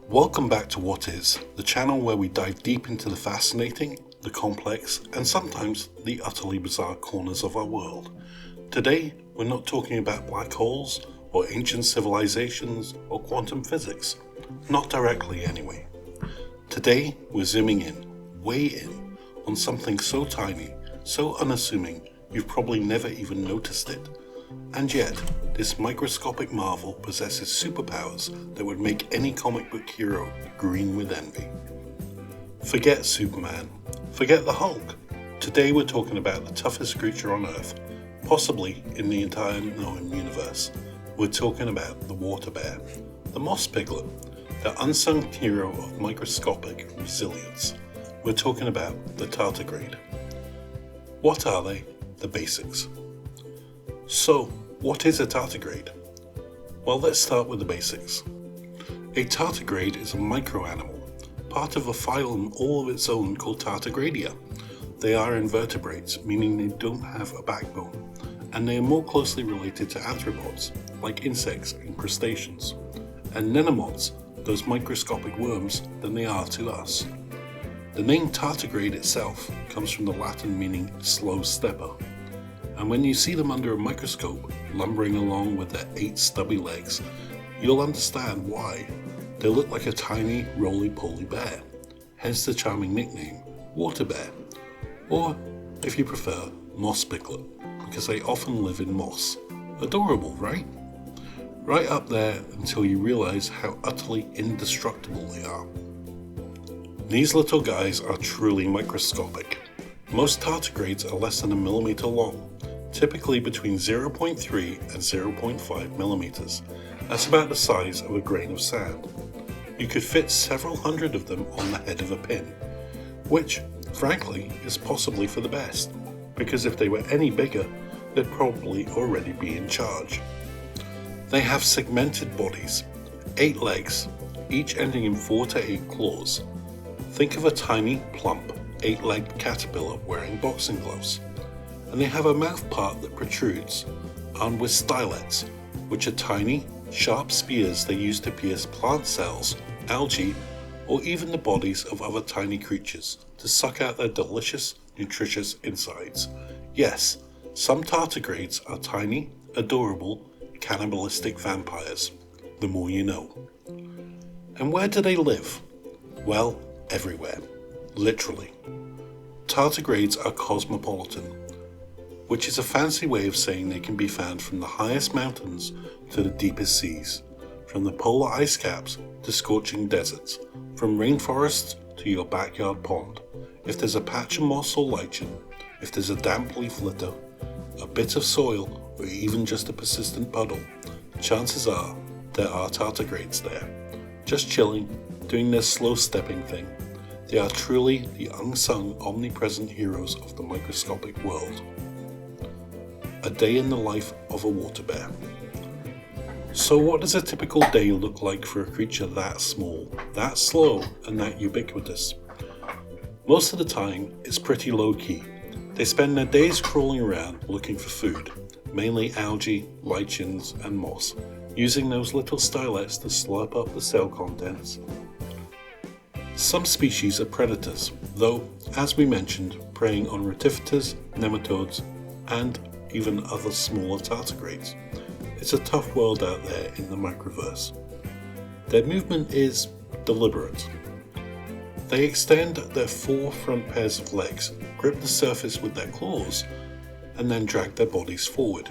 Welcome back to What Is, the channel where we dive deep into the fascinating, the complex, and sometimes the utterly bizarre corners of our world. Today, we're not talking about black holes, or ancient civilizations, or quantum physics. Not directly, anyway. Today, we're zooming in, way in, on something so tiny, so unassuming, you've probably never even noticed it. And yet, this microscopic marvel possesses superpowers that would make any comic book hero green with envy. Forget Superman. Forget the Hulk. Today we're talking about the toughest creature on Earth, possibly in the entire known universe. We're talking about the water bear, the moss piglet, the unsung hero of microscopic resilience. We're talking about the tardigrade. What are they? The basics. So, what is a tardigrade? Well, let's start with the basics. A tardigrade is a microanimal, part of a phylum all of its own called Tardigradia. They are invertebrates, meaning they don't have a backbone, and they are more closely related to arthropods, like insects and crustaceans, and nemomods, those microscopic worms, than they are to us. The name tardigrade itself comes from the Latin meaning slow stepper. And when you see them under a microscope, lumbering along with their 8 stubby legs, you'll understand why. They look like a tiny, roly-poly bear, hence the charming nickname, water bear. Or, if you prefer, moss piglet, because they often live in moss. Adorable, right? Right up there until you realize how utterly indestructible they are. These little guys are truly microscopic. Most tardigrades are less than a millimeter long, typically between 0.3 and 0.5 millimeters. That's about the size of a grain of sand. You could fit several hundred of them on the head of a pin, which, frankly, is possibly for the best, because if they were any bigger, they'd probably already be in charge. They have segmented bodies, 8 legs, each ending in 4 to 8 claws. Think of a tiny, plump, 8-legged caterpillar wearing boxing gloves. And they have a mouth part that protrudes, armed with stylets, which are tiny, sharp spears they use to pierce plant cells, algae, or even the bodies of other tiny creatures to suck out their delicious, nutritious insides. Yes, some tardigrades are tiny, adorable, cannibalistic vampires. The more you know. And where do they live? Well, everywhere. Literally. Tardigrades are cosmopolitan, which is a fancy way of saying they can be found from the highest mountains to the deepest seas, from the polar ice caps to scorching deserts, from rainforests to your backyard pond. If there's a patch of moss or lichen, if there's a damp leaf litter, a bit of soil, or even just a persistent puddle, chances are there are tardigrades there, just chilling, doing their slow stepping thing. They are truly the unsung, omnipresent heroes of the microscopic world. A day in the life of a water bear. So what does a typical day look like for a creature that small, that slow, and that ubiquitous? Most of the time, it's pretty low-key. They spend their days crawling around looking for food, mainly algae, lichens, and moss, using those little stylets to slurp up the cell contents. Some species are predators, though, as we mentioned, preying on rotifers, nematodes, and even other smaller tardigrades. It's a tough world out there in the microverse. Their movement is deliberate. They extend their 4 front pairs of legs, grip the surface with their claws, and then drag their bodies forward.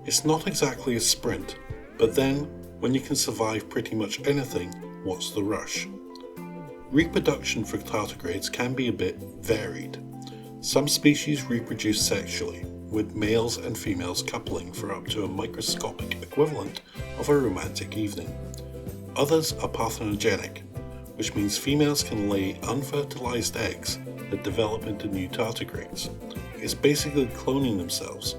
It's not exactly a sprint, but then, when you can survive pretty much anything, what's the rush? Reproduction for tardigrades can be a bit varied. Some species reproduce sexually, with males and females coupling for up to a microscopic equivalent of a romantic evening. Others are parthenogenic, which means females can lay unfertilized eggs that develop into new tardigrades. It's basically cloning themselves.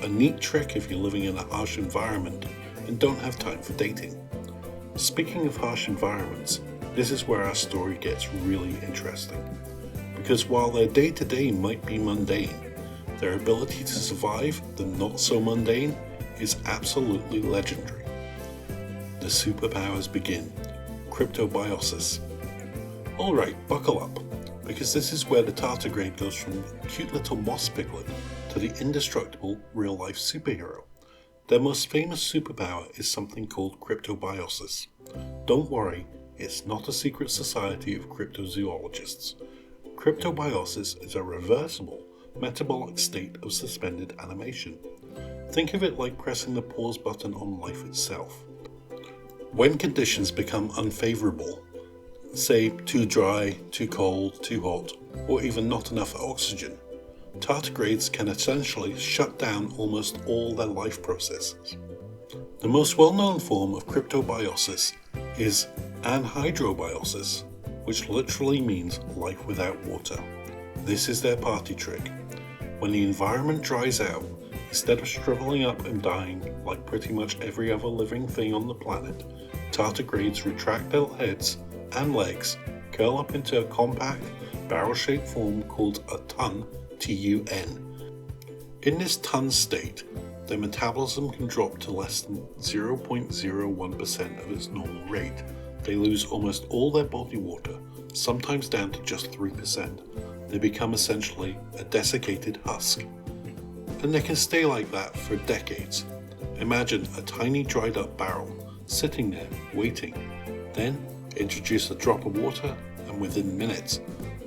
A neat trick if you're living in a harsh environment and don't have time for dating. Speaking of harsh environments, this is where our story gets really interesting. Because while their day-to-day might be mundane, their ability to survive the not-so-mundane is absolutely legendary. The superpowers begin. Cryptobiosis. Alright, buckle up, because this is where the tardigrade goes from cute little moss piglet to the indestructible real-life superhero. Their most famous superpower is something called cryptobiosis. Don't worry, it's not a secret society of cryptozoologists. Cryptobiosis is a reversible, metabolic state of suspended animation. Think of it like pressing the pause button on life itself. When conditions become unfavorable, say too dry, too cold, too hot, or even not enough oxygen, tardigrades can essentially shut down almost all their life processes. The most well-known form of cryptobiosis is anhydrobiosis, which literally means life without water. This is their party trick. When the environment dries out, instead of shriveling up and dying like pretty much every other living thing on the planet, tardigrades retract their heads and legs, curl up into a compact, barrel-shaped form called a tun, T-U-N. In this tun state, their metabolism can drop to less than 0.01% of its normal rate. They lose almost all their body water, sometimes down to just 3%. They become essentially a desiccated husk. And they can stay like that for decades. Imagine a tiny dried up barrel sitting there waiting. Then introduce a drop of water and within minutes,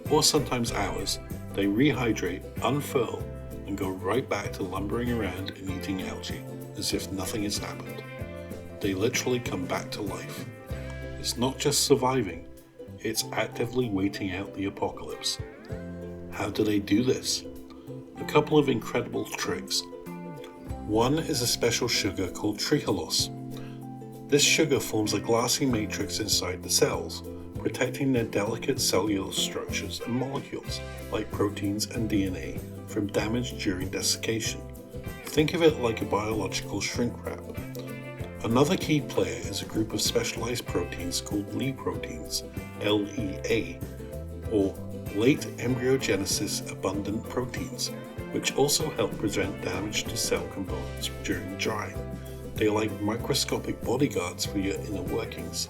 or sometimes hours, they rehydrate, unfurl, and go right back to lumbering around and eating algae as if nothing has happened. They literally come back to life. It's not just surviving, it's actively waiting out the apocalypse. How do they do this? A couple of incredible tricks. One is a special sugar called trehalose. This sugar forms a glassy matrix inside the cells, protecting their delicate cellular structures and molecules, like proteins and DNA, from damage during desiccation. Think of it like a biological shrink wrap. Another key player is a group of specialized proteins called Lie proteins, LEA, or late embryogenesis abundant proteins, which also help prevent damage to cell components during drying. They are like microscopic bodyguards for your inner workings.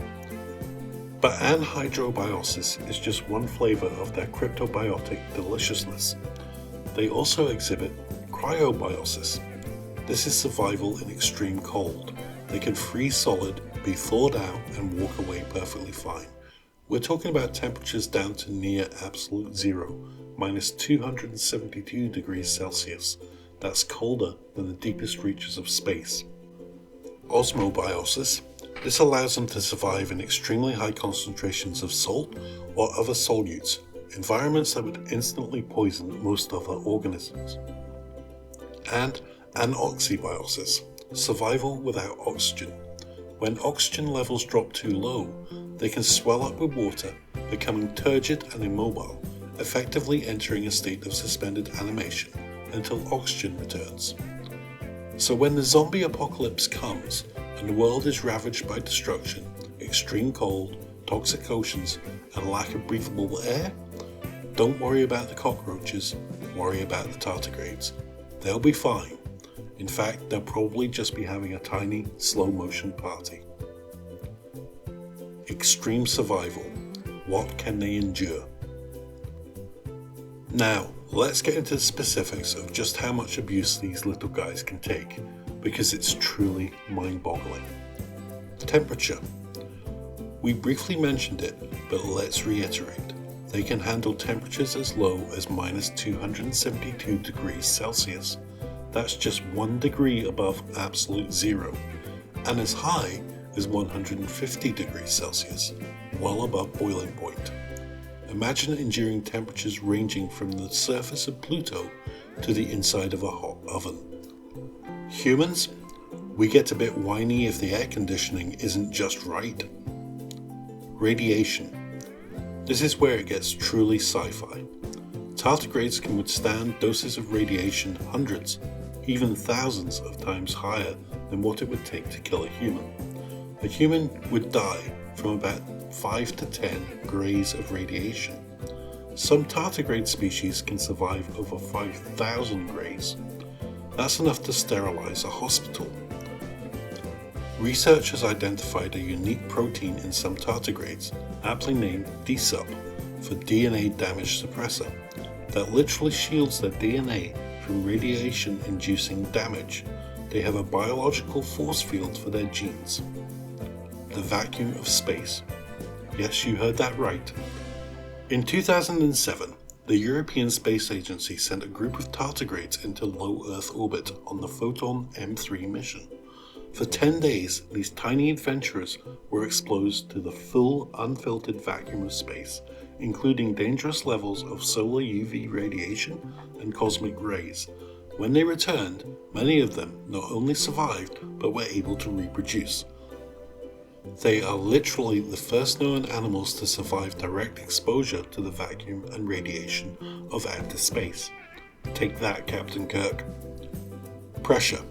But anhydrobiosis is just one flavor of their cryptobiotic deliciousness. They also exhibit cryobiosis. This is survival in extreme cold. They can freeze solid, be thawed out, and walk away perfectly fine. We're talking about temperatures down to near absolute zero, minus 272 degrees Celsius. That's colder than the deepest reaches of space. Osmobiosis. This allows them to survive in extremely high concentrations of salt or other solutes, environments that would instantly poison most other organisms. And anoxybiosis. Survival without oxygen. When oxygen levels drop too low, they can swell up with water, becoming turgid and immobile, effectively entering a state of suspended animation until oxygen returns. So when the zombie apocalypse comes and the world is ravaged by destruction, extreme cold, toxic oceans, and lack of breathable air, don't worry about the cockroaches, worry about the tardigrades. They'll be fine. In fact, they'll probably just be having a tiny, slow-motion party. Extreme survival. What can they endure? Now, let's get into the specifics of just how much abuse these little guys can take, because it's truly mind-boggling. Temperature. We briefly mentioned it, but let's reiterate. They can handle temperatures as low as minus 272 degrees Celsius. That's just 1 degree above absolute zero, and as high as 150 degrees Celsius, well above boiling point. Imagine enduring temperatures ranging from the surface of Pluto to the inside of a hot oven. Humans, we get a bit whiny if the air conditioning isn't just right. Radiation. This is where it gets truly sci-fi. Tardigrades can withstand doses of radiation hundreds, even thousands of times higher than what it would take to kill a human. A human would die from about 5 to 10 grays of radiation. Some tardigrade species can survive over 5,000 grays. That's enough to sterilize a hospital. Researchers identified a unique protein in some tardigrades, aptly named Dsup, for DNA damage suppressor, that literally shields their DNA from radiation-inducing damage. They have a biological force field for their genes. The vacuum of space. Yes, you heard that right. In 2007, the European Space Agency sent a group of tardigrades into low Earth orbit on the Photon M3 mission. For 10 days, these tiny adventurers were exposed to the full, unfiltered vacuum of space, including dangerous levels of solar UV radiation and cosmic rays. When they returned, many of them not only survived, but were able to reproduce. They are literally the first known animals to survive direct exposure to the vacuum and radiation of outer space. Take that, Captain Kirk. Pressure.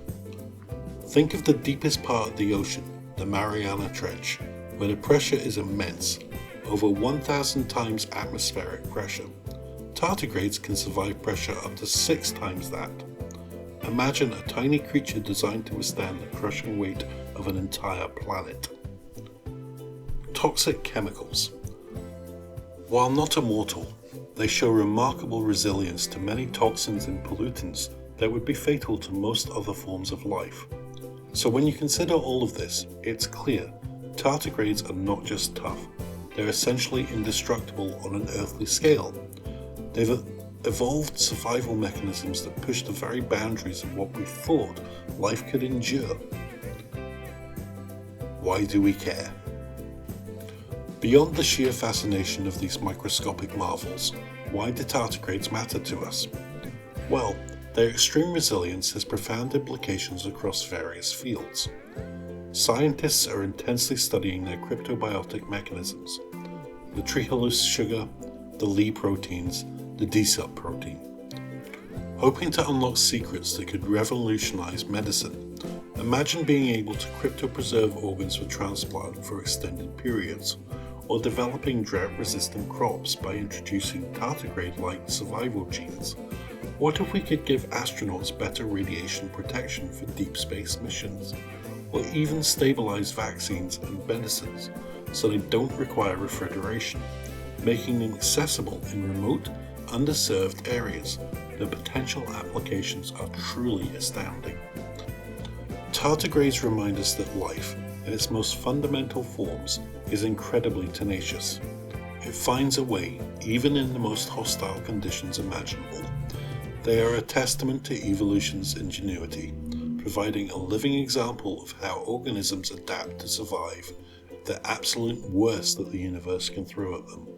Think of the deepest part of the ocean, the Mariana Trench, where the pressure is immense, over 1,000 times atmospheric pressure. Tardigrades can survive pressure up to 6 times that. Imagine a tiny creature designed to withstand the crushing weight of an entire planet. Toxic chemicals. While not immortal, they show remarkable resilience to many toxins and pollutants that would be fatal to most other forms of life. So when you consider all of this, it's clear tardigrades are not just tough, they're essentially indestructible on an earthly scale. They've evolved survival mechanisms that push the very boundaries of what we thought life could endure. Why do we care? Beyond the sheer fascination of these microscopic marvels, why do tardigrades matter to us? Well, their extreme resilience has profound implications across various fields. Scientists are intensely studying their cryptobiotic mechanisms, the trehalose sugar, the Li proteins, the Dsup protein. Hoping to unlock secrets that could revolutionize medicine, imagine being able to cryopreserve organs for transplant for extended periods, or developing drought-resistant crops by introducing tardigrade-like survival genes. What if we could give astronauts better radiation protection for deep space missions, or even stabilize vaccines and medicines so they don't require refrigeration, making them accessible in remote, underserved areas? The potential applications are truly astounding. Tardigrades remind us that life, in its most fundamental forms, is incredibly tenacious. It finds a way, even in the most hostile conditions imaginable. They are a testament to evolution's ingenuity, providing a living example of how organisms adapt to survive the absolute worst that the universe can throw at them.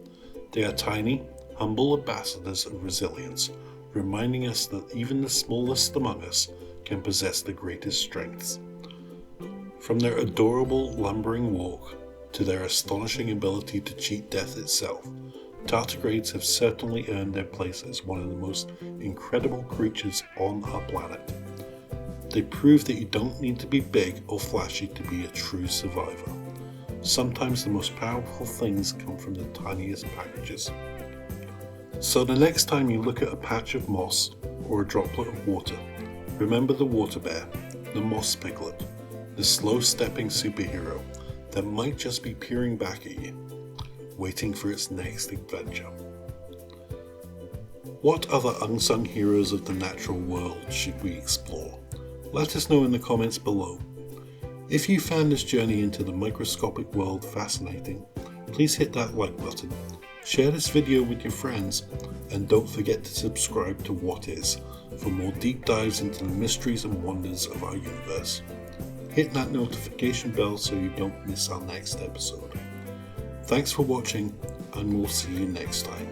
They are tiny, humble ambassadors of resilience, reminding us that even the smallest among us can possess the greatest strengths. From their adorable lumbering walk to their astonishing ability to cheat death itself, tardigrades have certainly earned their place as one of the most incredible creatures on our planet. They prove that you don't need to be big or flashy to be a true survivor. Sometimes the most powerful things come from the tiniest packages. So the next time you look at a patch of moss or a droplet of water, remember the water bear, the moss piglet, the slow-stepping superhero that might just be peering back at you, waiting for its next adventure. What other unsung heroes of the natural world should we explore? Let us know in the comments below. If you found this journey into the microscopic world fascinating, please hit that like button, share this video with your friends, and don't forget to subscribe to What Is for more deep dives into the mysteries and wonders of our universe. Hit that notification bell so you don't miss our next episode. Thanks for watching, and we'll see you next time.